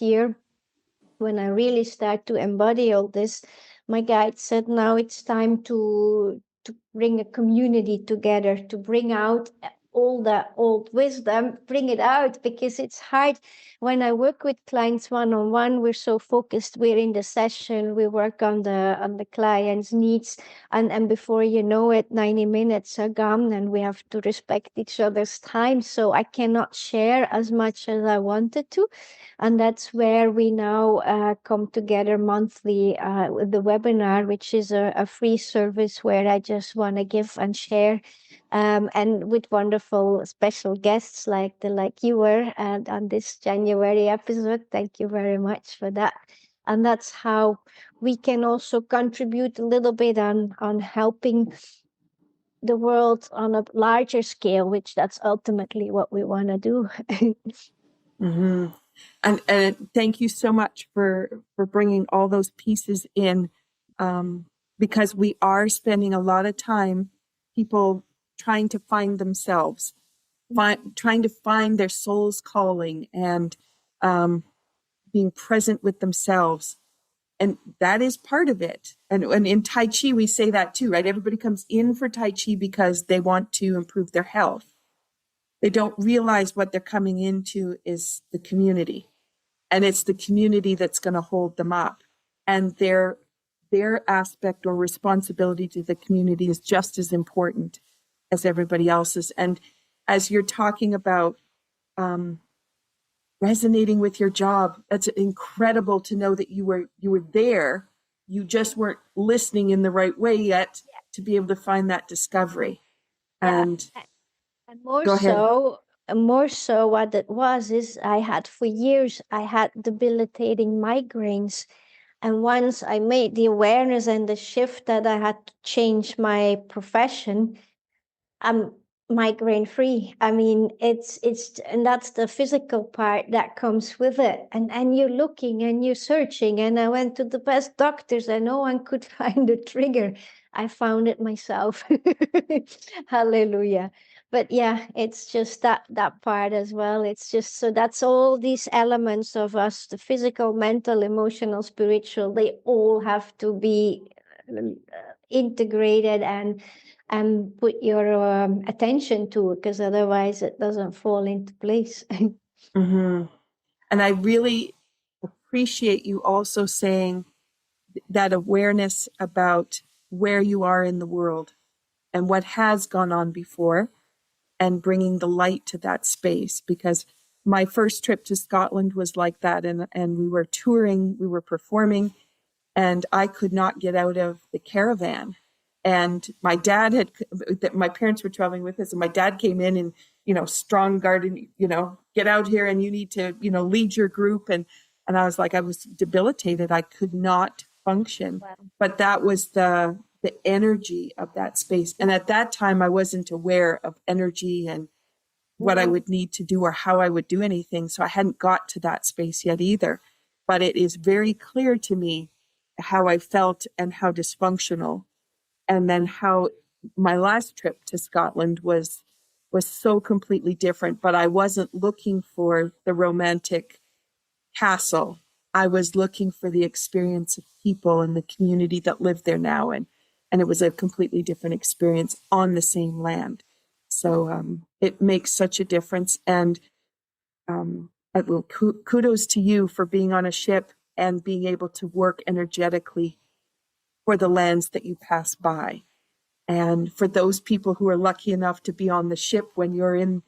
year, when I really start to embody all this, my guide said, now it's time to bring a community together, to bring out all the old wisdom, bring it out, because it's hard. When I work with clients one-on-one, we're so focused, we're in the session, we work on the client's needs, and before you know it, 90 minutes are gone, and we have to respect each other's time. So I cannot share as much as I wanted to. And that's where we now come together monthly with the webinar, which is a free service where I just want to give and share, and with wonderful special guests like you were and on this January episode. Thank you very much for that. And that's how we can also contribute a little bit on helping the world on a larger scale, which that's ultimately what we want to do. Mm-hmm. And thank you so much for bringing all those pieces in, because we are spending a lot of time, people trying to find themselves, trying to find their soul's calling, and being present with themselves. And that is part of it. And in Tai Chi, we say that too, right? Everybody comes in for Tai Chi because they want to improve their health. They don't realize what they're coming into is the community. And it's the community that's going to hold them up. And their aspect or responsibility to the community is just as important as everybody else's. And as you're talking about resonating with your job, that's incredible to know that you were there. You just weren't listening in the right way yet to be able to find that discovery. Yeah. And And go ahead. more so what it was is I had for years, I had debilitating migraines. And once I made the awareness and the shift that I had to change my profession, I'm migraine free. I mean, it's and that's the physical part that comes with it. And you're looking and you're searching. And I went to the best doctors and no one could find the trigger. I found it myself. Hallelujah. But yeah, it's just that part as well. It's just so that's all these elements of us, the physical, mental, emotional, spiritual, they all have to be integrated and put your attention to it, because otherwise it doesn't fall into place. Mm-hmm. And I really appreciate you also saying that awareness about where you are in the world and what has gone on before, and bringing the light to that space. Because my first trip to Scotland was like that. And we were touring, we were performing, and I could not get out of the caravan. And my parents were traveling with us, and my dad came in and, strong garden, get out here and you need to, lead your group. And I was like, I was debilitated. I could not function. Wow. But that was the energy of that space. And at that time, I wasn't aware of energy and what I would need to do or how I would do anything. So I hadn't got to that space yet either. But it is very clear to me how I felt and how dysfunctional. And then how my last trip to Scotland was so completely different. But I wasn't looking for the romantic castle. I was looking for the experience of people and the community that lived there now. And it was a completely different experience on the same land. So it makes such a difference. And kudos to you for being on a ship and being able to work energetically for the lands that you pass by. And for those people who are lucky enough to be on the ship when you're in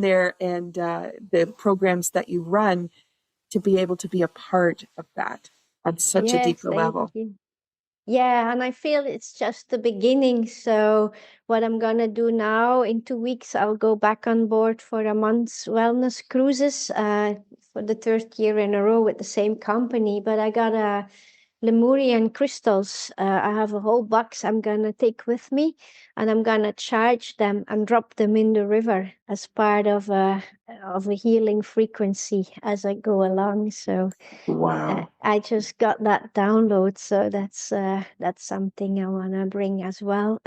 there, and the programs that you run, to be able to be a part of that on such a deeper Thank level. you. Yeah, and I feel it's just the beginning. So what I'm gonna do now, in 2 weeks, I'll go back on board for a month's wellness cruises for the third year in a row with the same company. But I got a Lemurian crystals. I have a whole box I'm gonna take with me, and I'm gonna charge them and drop them in the river as part of a healing frequency as I go along. So Wow. I just got that download, so that's something I wanna bring as well.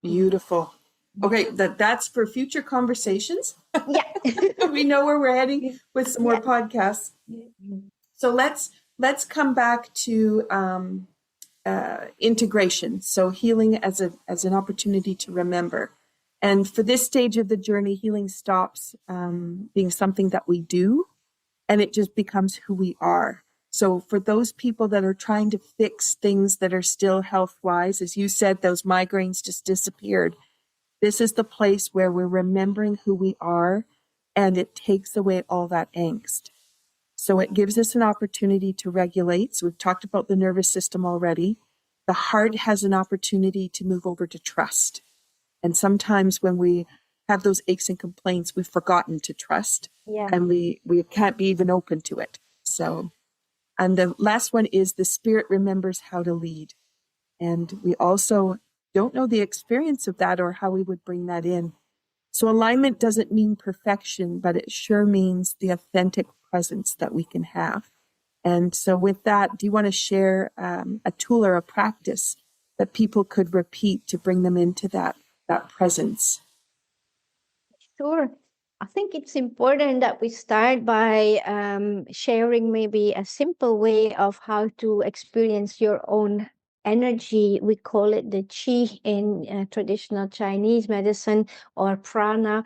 Beautiful. Okay, that's for future conversations. Yeah. We know where we're heading with some more Yeah. podcasts. So let's come back to integration. So healing as an opportunity to remember. And for this stage of the journey, healing stops being something that we do, and it just becomes who we are. So for those people that are trying to fix things that are still health-wise, as you said, those migraines just disappeared. This is the place where we're remembering who we are, and it takes away all that angst. So it gives us an opportunity to regulate. So we've talked about the nervous system already. The heart has an opportunity to move over to trust. And sometimes when we have those aches and complaints, we've forgotten to trust. Yeah. And we can't be even open to it. So, and the last one is the spirit remembers how to lead. And we also don't know the experience of that or how we would bring that in. So alignment doesn't mean perfection, but it sure means the authentic presence that we can have. And so with that, do you want to share a tool or a practice that people could repeat to bring them into that presence? Sure. I think it's important that we start by sharing maybe a simple way of how to experience your own energy. We call it the qi in traditional Chinese medicine, or prana,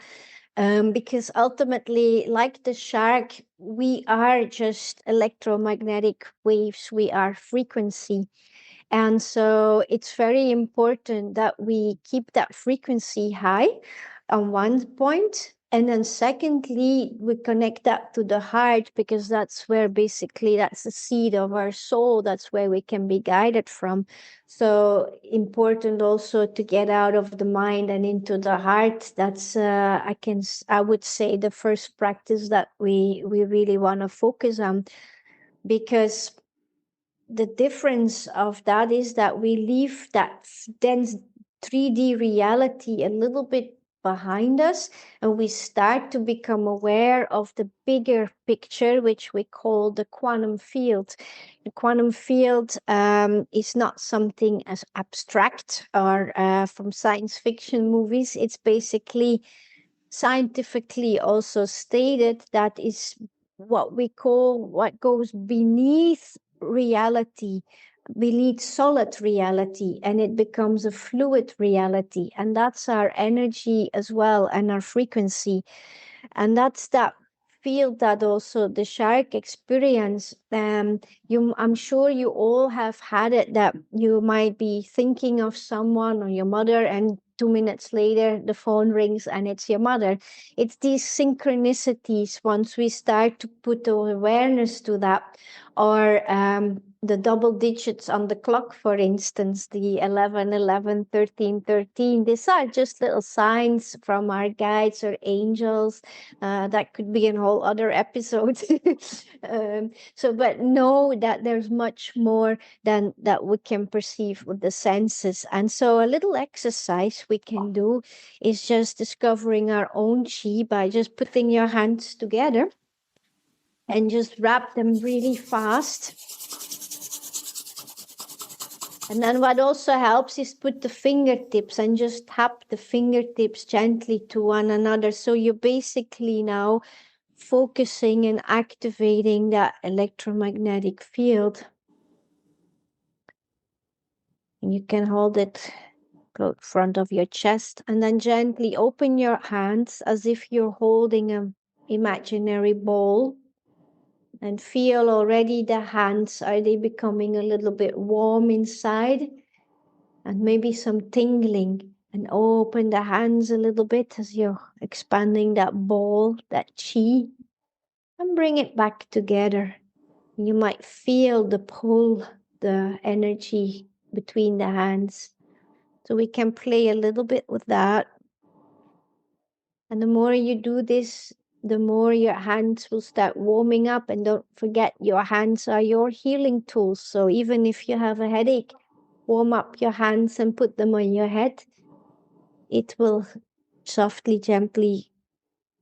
because ultimately, like the shark, we are just electromagnetic waves, we are frequency. And so it's very important that we keep that frequency high on one point. And then secondly, we connect that to the heart, because that's where basically that's the seed of our soul. That's where we can be guided from. So important also to get out of the mind and into the heart. That's I would say the first practice that we really want to focus on, because the difference of that is that we leave that dense 3D reality a little bit behind us, and we start to become aware of the bigger picture, which we call the quantum field. The quantum field is not something as abstract or from science fiction movies. It's basically scientifically also stated that is what we call what goes beneath reality, beneath solid reality, and it becomes a fluid reality. And that's our energy as well, and our frequency. And that's that field that also the shark experience. I'm sure you all have had it, that you might be thinking of someone or your mother, and 2 minutes later the phone rings and it's your mother. It's these synchronicities. Once we start to put the awareness to that, or the double digits on the clock, for instance, the 11 11 13 13, these are just little signs from our guides or angels. That could be a whole other episode. But know that there's much more than that we can perceive with the senses. And so a little exercise we can do is just discovering our own chi by just putting your hands together and just wrap them really fast. And then what also helps is put the fingertips and just tap the fingertips gently to one another. So you're basically now focusing and activating that electromagnetic field. And you can hold it in front of your chest, and then gently open your hands as if you're holding an imaginary ball, and feel already the hands, are they becoming a little bit warm inside, and maybe some tingling. And open the hands a little bit as you're expanding that ball, that chi, and bring it back together. You might feel the pull, the energy between the hands. So we can play a little bit with that. And the more you do this, the more your hands will start warming up. And don't forget, your hands are your healing tools. So even if you have a headache, warm up your hands and put them on your head. It will softly, gently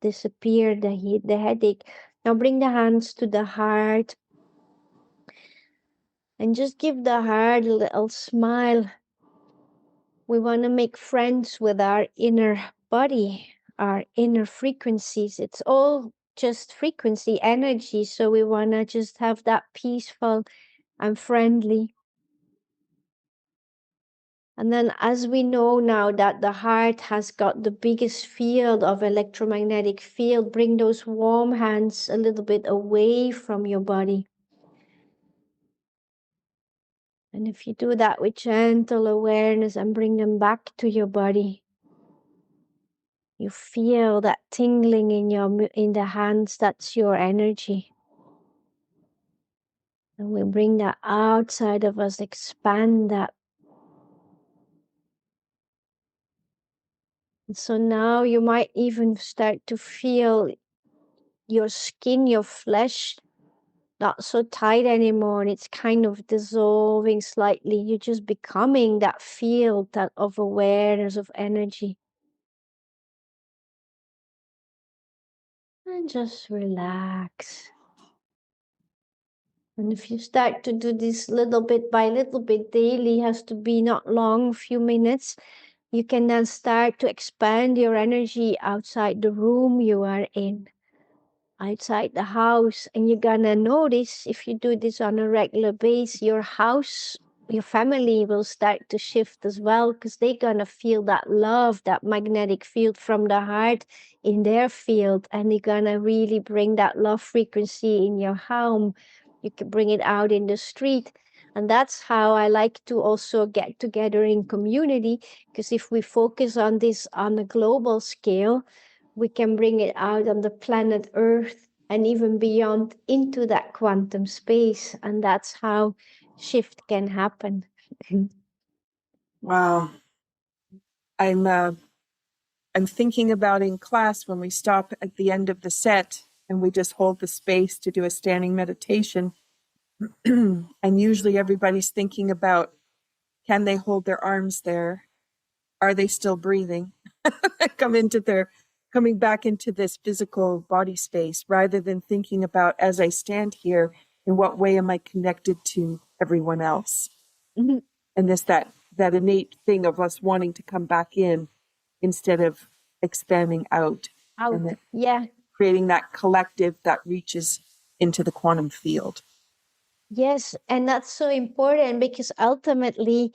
disappear the headache. Now bring the hands to the heart. And just give the heart a little smile. We want to make friends with our inner body, our inner frequencies. It's all just frequency, energy. So we want to just have that peaceful and friendly. And then, as we know now that the heart has got the biggest field of electromagnetic field, bring those warm hands a little bit away from your body. And if you do that with gentle awareness and bring them back to your body, you feel that tingling in the hands. That's your energy. And we bring that outside of us, expand that. And so now you might even start to feel your skin, your flesh, not so tight anymore, and it's kind of dissolving slightly. You're just becoming that field of awareness, of energy. And just relax. And if you start to do this little bit by little bit daily, has to be not long, a few minutes, you can then start to expand your energy outside the room you are in, outside the house. And you're gonna notice, if you do this on a regular basis, your house, your family will start to shift as well, because they're gonna feel that love, that magnetic field from the heart in their field, and you're gonna really bring that love frequency in your home. You can bring it out in the street. And that's how I like to also get together in community, because if we focus on this on a global scale, we can bring it out on the planet Earth and even beyond into that quantum space. And that's how shift can happen. Wow. I'm thinking about in class when we stop at the end of the set and we just hold the space to do a standing meditation. And usually everybody's thinking about, can they hold their arms there? Are they still breathing? Coming back into this physical body space, rather than thinking about, as I stand here, in what way am I connected to everyone else? Mhm. And that innate thing of us wanting to come back in instead of expanding out. Out. And Yeah. creating that collective that reaches into the quantum field. Yes. And that's so important, because ultimately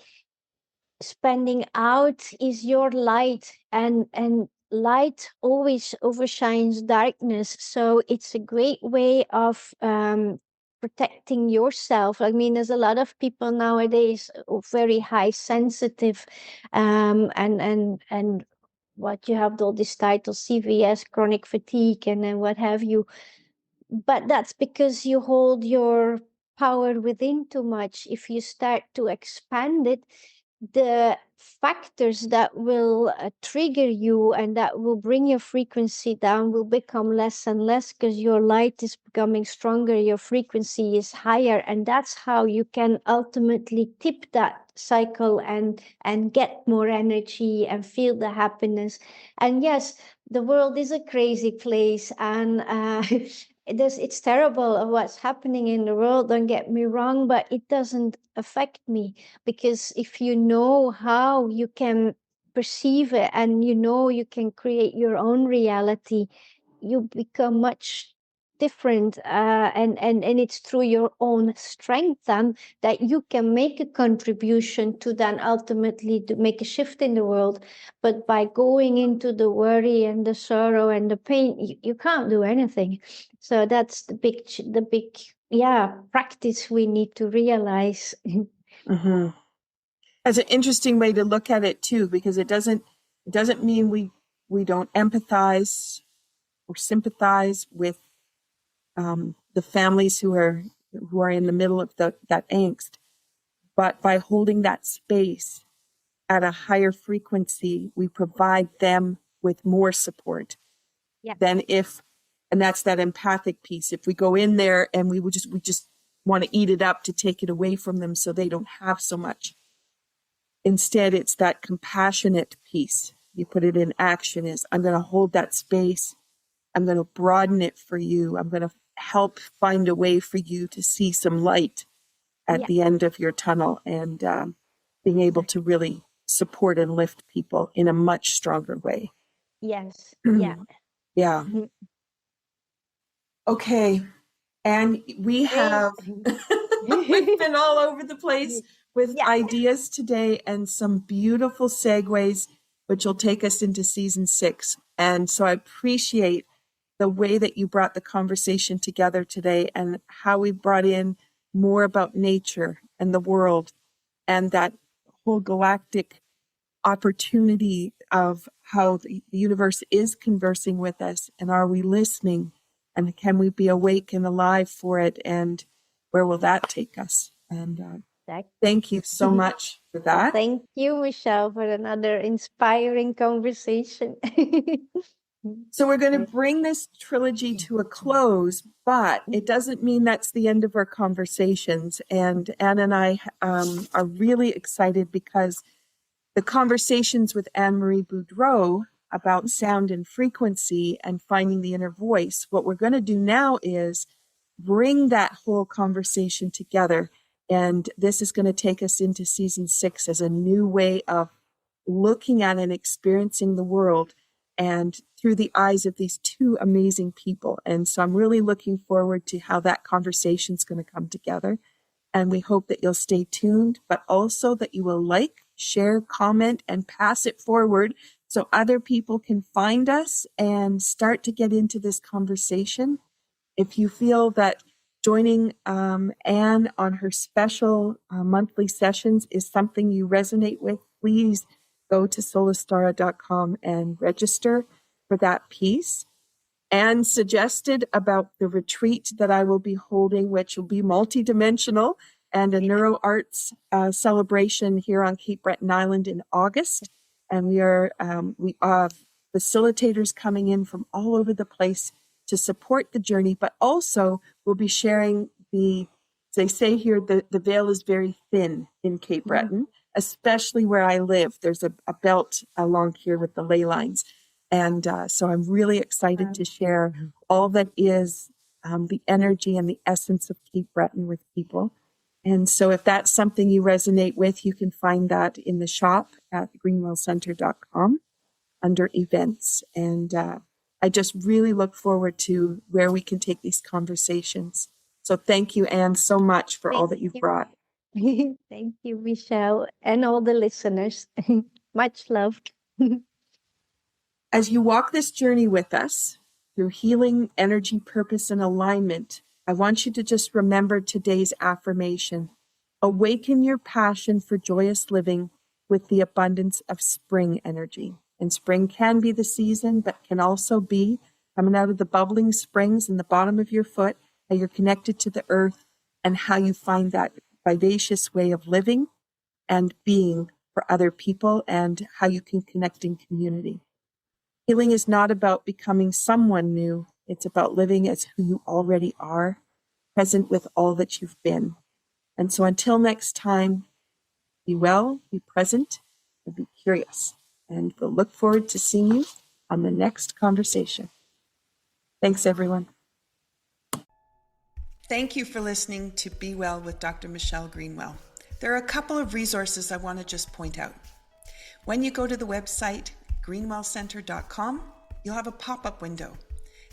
spending out is your light, and light always overshines darkness. So it's a great way of protecting yourself. I mean, there's a lot of people nowadays very high sensitive, and what you have all these titles, CVS, chronic fatigue, and then what have you. But that's because you hold your power within too much. If you start to expand it, the factors that will trigger you and that will bring your frequency down will become less and less, because your light is becoming stronger, your frequency is higher, and that's how you can ultimately tip that cycle and get more energy and feel the happiness. And yes, the world is a crazy place, and it's terrible what's happening in the world, don't get me wrong, but it doesn't affect me, because if you know how you can perceive it, and you know you can create your own reality, you become much different, and it's through your own strength then that you can make a contribution to then ultimately to make a shift in the world. But by going into the worry and the sorrow and the pain, you can't do anything. So that's the big practice we need to realize. Mm-hmm. That's an interesting way to look at it too, because it doesn't mean we don't empathize or sympathize with the families who are in the middle of that angst. But by holding that space at a higher frequency, we provide them with more support than and that's that empathic piece. If we go in there and we just want to eat it up to take it away from them so they don't have so much. Instead, it's that compassionate piece. You put it in action is, I'm going to hold that space. I'm going to broaden it for you. I'm going to help find a way for you to see some light at the end of your tunnel, and being able to really support and lift people in a much stronger way. Yes. Yeah. Yeah. Okay. And we have, we've been all over the place with ideas today and some beautiful segues, which will take us into season 6. And so I appreciate the way that you brought the conversation together today, and how we brought in more about nature and the world and that whole galactic opportunity of how the universe is conversing with us, and are we listening, and can we be awake and alive for it, and where will that take us? And thank you so much for that. Thank you, Michelle, for another inspiring conversation. So we're going to bring this trilogy to a close, but it doesn't mean that's the end of our conversations. And Anne and I are really excited, because the conversations with Anne-Marie Boudreau about sound and frequency and finding the inner voice, what we're going to do now is bring that whole conversation together. And this is going to take us into season 6 as a new way of looking at and experiencing the world and through the eyes of these two amazing people. And so I'm really looking forward to how that conversation is going to come together. And we hope that you'll stay tuned, but also that you will like, share, comment, and pass it forward so other people can find us and start to get into this conversation. If you feel that joining Anne on her special monthly sessions is something you resonate with, please go to solistara.com and register for that piece. Anne suggested about the retreat that I will be holding, which will be multidimensional, and a neuro arts celebration here on Cape Breton Island in August. And we have facilitators coming in from all over the place to support the journey, but also we'll be sharing they say here, the veil is very thin in Cape Breton, especially where I live. There's a belt along here with the ley lines. And so I'm really excited to share all that is the energy and the essence of Cape Breton with people. And so if that's something you resonate with, you can find that in the shop at greenwellcenter.com under events. And I just really look forward to where we can take these conversations. So thank you, Anne, so much for all that you've brought. Thank you, Michelle, and all the listeners. Much love. As you walk this journey with us through healing, energy, purpose, and alignment, I want you to just remember today's affirmation. Awaken your passion for joyous living with the abundance of spring energy. And spring can be the season, but can also be coming out of the bubbling springs in the bottom of your foot, how you're connected to the earth, and how you find that vivacious way of living and being for other people, and how you can connect in community. Healing is not about becoming someone new. It's about living as who you already are, present with all that you've been. And so until next time, be well, be present, and be curious. And we'll look forward to seeing you on the next conversation. Thanks, everyone. Thank you for listening to Be Well with Dr. Michelle Greenwell. There are a couple of resources I want to just point out. When you go to the website, greenwellcenter.com, you'll have a pop-up window.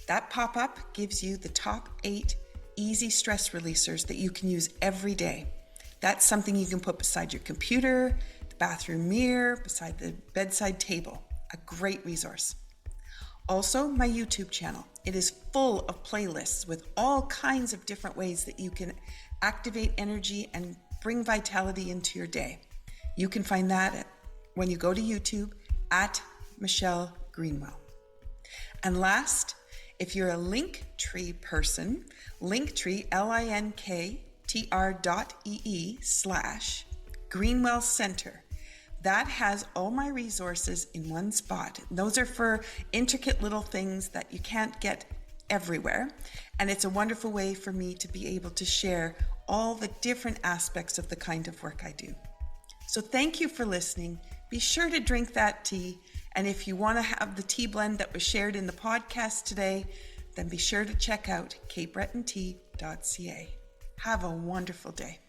That pop-up gives you the top 8 easy stress releasers that you can use every day. That's something you can put beside your computer, the bathroom mirror, beside the bedside table. A great resource. Also, my YouTube channel. It is full of playlists with all kinds of different ways that you can activate energy and bring vitality into your day. You can find that when you go to YouTube at Michelle Greenwell. And last, if you're a Linktree person, Linktree, linktr.ee/Greenwell Center. That has all my resources in one spot. Those are for intricate little things that you can't get everywhere. And it's a wonderful way for me to be able to share all the different aspects of the kind of work I do. So thank you for listening. Be sure to drink that tea. And if you want to have the tea blend that was shared in the podcast today, then be sure to check out capebretontea.ca. Have a wonderful day.